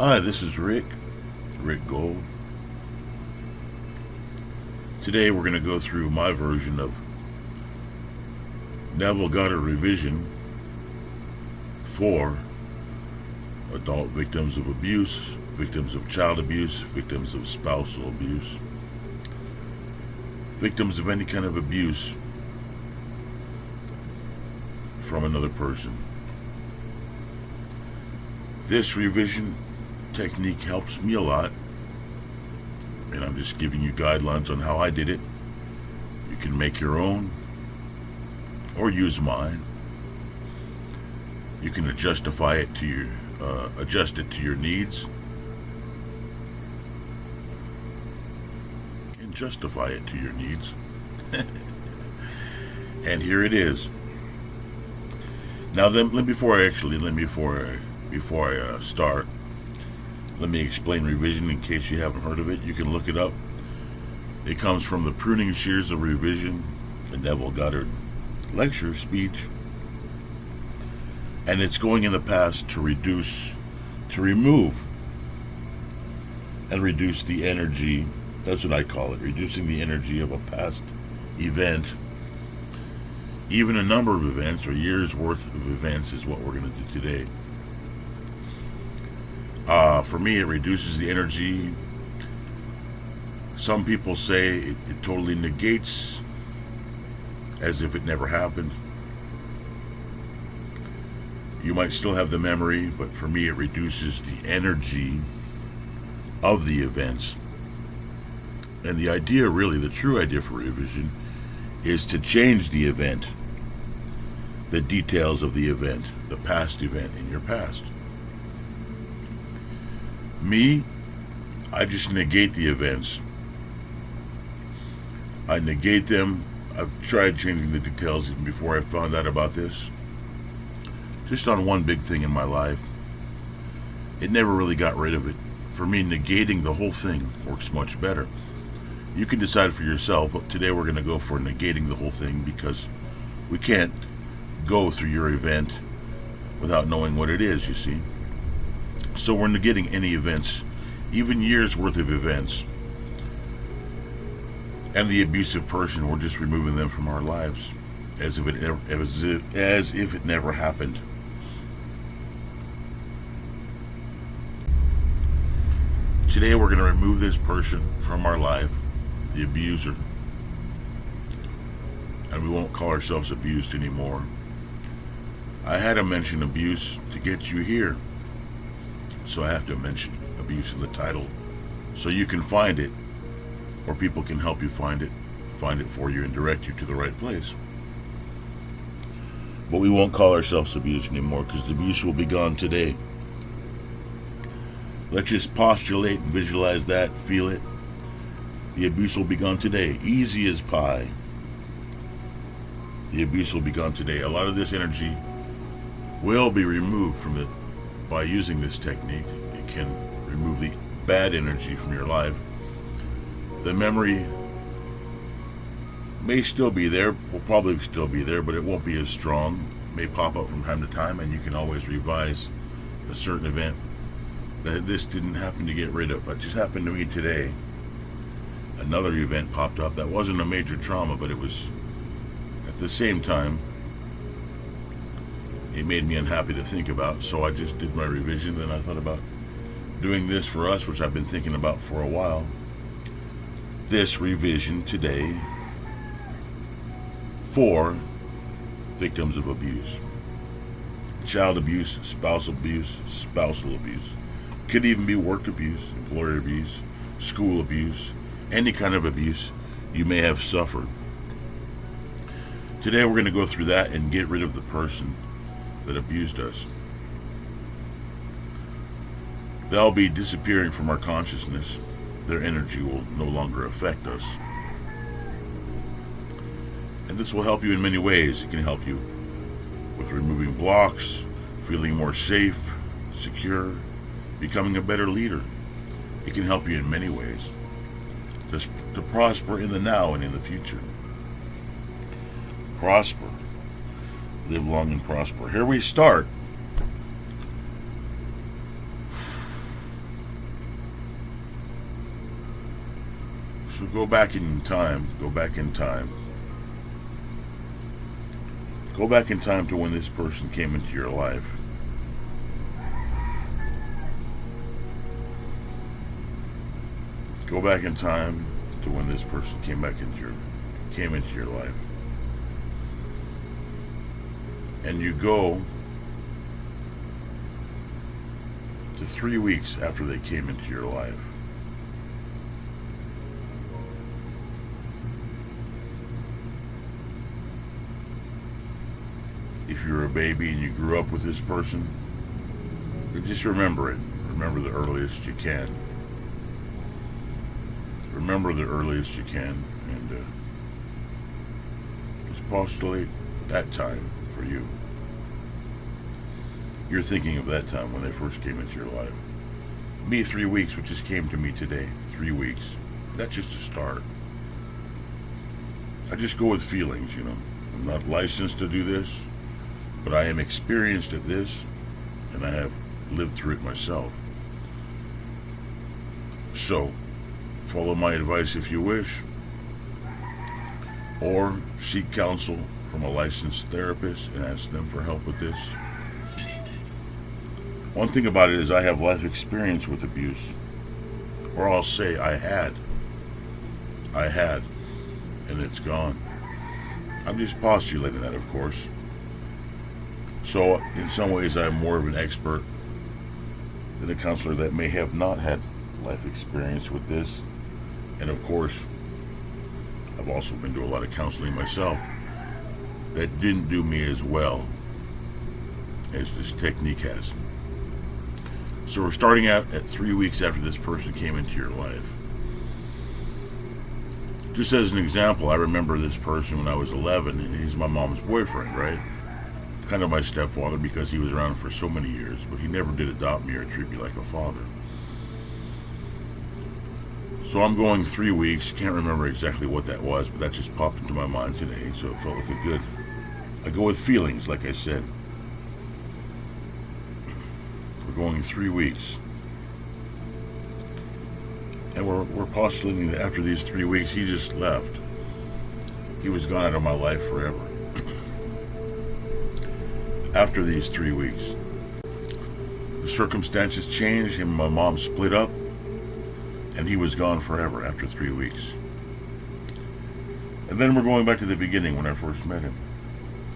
Hi, this is Rick Gold. Today we're going to go through my version of Neville Goddard Revision for adult victims of abuse, victims of child abuse, victims of spousal abuse, victims of any kind of abuse from another person. This revision technique helps me a lot, and I'm just giving you guidelines on how I did it. You can make your own or use mine. You can adjust it to your needs and justify it to your needs. And here it is. Now, before I start, let me explain revision in case you haven't heard of it. You can look it up. It comes from the Pruning Shears of Revision, the Neville Goddard lecture speech, and it's going in the past to remove and reduce the energy. That's what I call it, reducing the energy of a past event. Even a number of events or years worth of events is what we're going to do today. For me, it reduces the energy. Some people say it totally negates, as if it never happened. You might still have the memory, but for me, it reduces the energy of the events. And the idea, really, the true idea for revision, is to change the event, the details of the event, the past event in your past. Me, I just negate the events. I negate them. I've tried changing the details even before I found out about this. Just on one big thing in my life. It never really got rid of it. For me, negating the whole thing works much better. You can decide for yourself, but today we're going to go for negating the whole thing because we can't go through your event without knowing what it is, you see. So we're negating any events, even years worth of events. And the abusive person, we're just removing them from our lives as if it never happened. Today we're going to remove this person from our life, the abuser. And we won't call ourselves abused anymore. I had to mention abuse to get you here. So I have to mention abuse in the title so you can find it, or people can help you find it for you and direct you to the right place. But we won't call ourselves abused anymore because the abuse will be gone today. Let's just postulate and visualize that, feel it. The abuse will be gone today. Easy as pie. The abuse will be gone today. A lot of this energy will be removed from it by using this technique. It can remove the bad energy from your life. The memory may still be there, will probably still be there, but it won't be as strong. It may pop up from time to time, and you can always revise a certain event that this didn't happen to get rid of. But just happened to me today. Another event popped up that wasn't a major trauma, but it was at the same time it made me unhappy to think about, so I just did my revision. Then I thought about doing this for us, which I've been thinking about for a while. This revision today for victims of abuse. Child abuse, spousal abuse. Could even be work abuse, employer abuse, school abuse, any kind of abuse you may have suffered. Today we're going to go through that and get rid of the person that abused us. They'll be disappearing from our consciousness. Their energy will no longer affect us. And this will help you in many ways. It can help you with removing blocks, feeling more safe, secure, becoming a better leader. It can help you in many ways to prosper in the now and in the future. Prosper. Live long and prosper. Here we start. So go back in time. Go back in time. Go back in time to when this person came into your life. Go back in time to when this person came into your life. And you go to 3 weeks after they came into your life. If you're a baby and you grew up with this person, just remember it. Remember the earliest you can. Remember the earliest you can, and just postulate that time for you. You're thinking of that time when they first came into your life. Me, 3 weeks, which just came to me today. 3 weeks. That's just a start. I just go with feelings, you know. I'm not licensed to do this, but I am experienced at this, and I have lived through it myself. So, follow my advice if you wish, or seek counsel from a licensed therapist and ask them for help with this. One thing about it is I have life experience with abuse, or I'll say I had, and it's gone. I'm just postulating that, of course. So, in some ways, I'm more of an expert than a counselor that may have not had life experience with this. And of course, I've also been to a lot of counseling myself that didn't do me as well as this technique has. So we're starting out at 3 weeks after this person came into your life. Just as an example, I remember this person when I was 11, and he's my mom's boyfriend, right? Kind of my stepfather because he was around for so many years, but he never did adopt me or treat me like a father. So I'm going 3 weeks, can't remember exactly what that was, but that just popped into my mind today, so it felt like a good... I go with feelings, like I said. We're going 3 weeks. And we're postulating that after these 3 weeks, he just left. He was gone out of my life forever. After these 3 weeks, the circumstances changed. Him and my mom split up, and he was gone forever after 3 weeks. And then we're going back to the beginning when I first met him,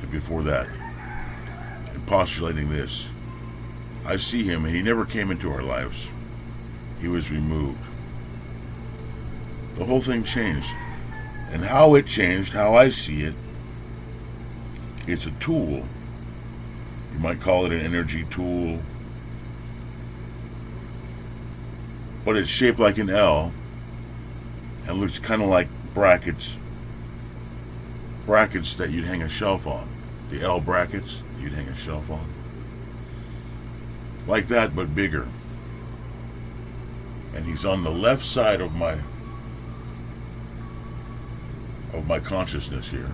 and before that, and postulating this. I see him, and he never came into our lives. He was removed. The whole thing changed. And how it changed, how I see it, it's a tool. You might call it an energy tool, but it's shaped like an L and looks kind of like brackets that you'd hang a shelf on. The L brackets you'd hang a shelf on. Like that, but bigger. And he's on the left side of my consciousness here.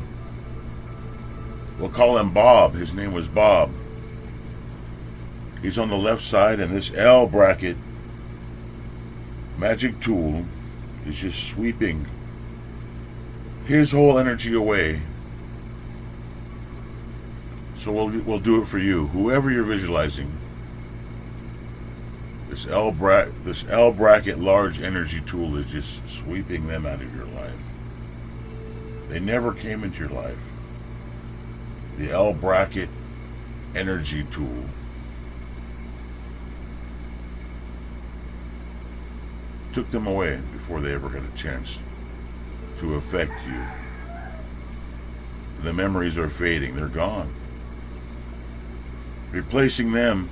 We'll call him Bob. His name was Bob. He's on the left side, and this L bracket magic tool is just sweeping his whole energy away. So we'll do it for you. Whoever you're visualizing, this L bracket large energy tool is just sweeping them out of your life. They never came into your life. The L bracket energy tool took them away before they ever had a chance to affect you. The memories are fading. They're gone. Replacing them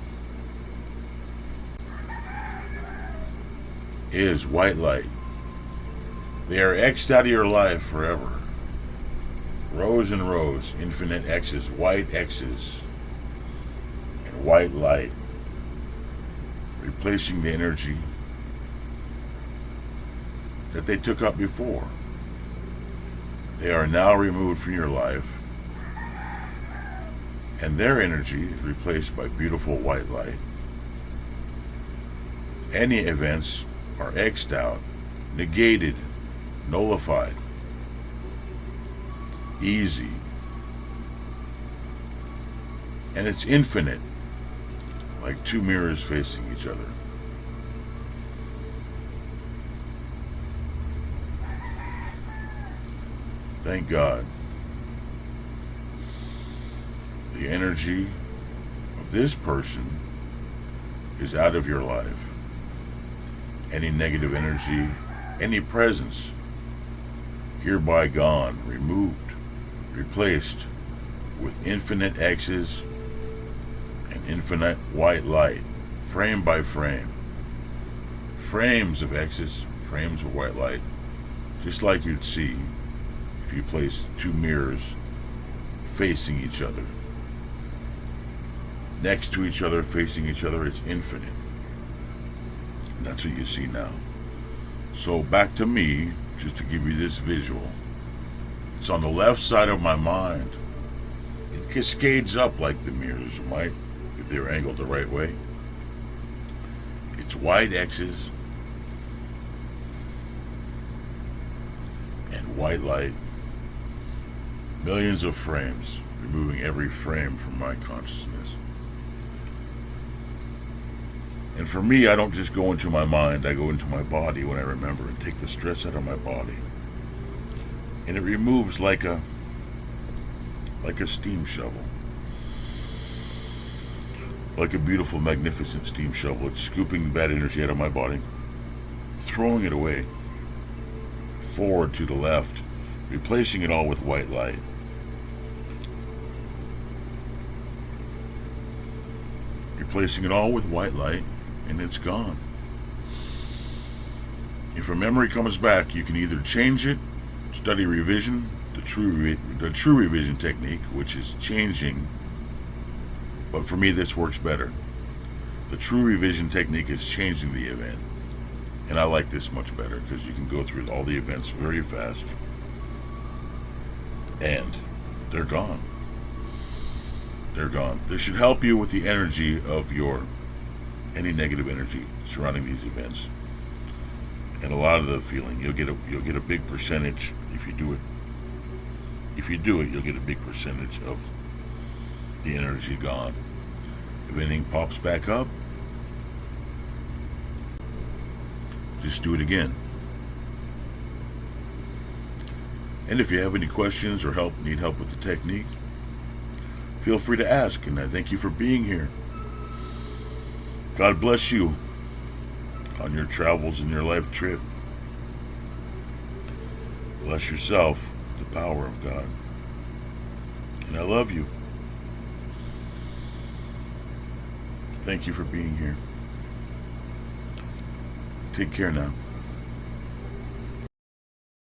is white light. They are X'd out of your life forever. Rows and rows, infinite X's, white X's, and white light. Replacing the energy that they took up before. They are now removed from your life, and their energy is replaced by beautiful white light. Any events are X'd out, negated, nullified, easy, and it's infinite, like two mirrors facing each other. Thank God. The energy of this person is out of your life. Any negative energy, any presence, hereby gone, removed, replaced with infinite X's and infinite white light, frame by frame. Frames of X's, frames of white light, just like you'd see if you placed two mirrors facing each other. Next to each other, facing each other, it's infinite. And that's what you see now. So back to me, just to give you this visual. It's on the left side of my mind. It cascades up like the mirrors might, if they were angled the right way. It's white X's and white light. Millions of frames, removing every frame from my consciousness. And for me, I don't just go into my mind, I go into my body when I remember and take the stress out of my body. And it removes like a steam shovel. Like a beautiful, magnificent steam shovel. It's scooping the bad energy out of my body, throwing it away, forward to the left, replacing it all with white light. Replacing it all with white light, and it's gone. If a memory comes back, you can either change it, study revision, the true revision technique, which is changing, but for me this works better. The true revision technique is changing the event, and I like this much better because you can go through all the events very fast, and they're gone. They're gone. This should help you with the energy of any negative energy surrounding these events, and a lot of the feeling. You'll get a big percentage if you do it. If you do it, you'll get a big percentage of the energy gone. If anything pops back up, just do it again. And if you have any questions or need help with the technique, feel free to ask, and I thank you for being here. God bless you on your travels and your life trip. Bless yourself with the power of God. And I love you. Thank you for being here. Take care now.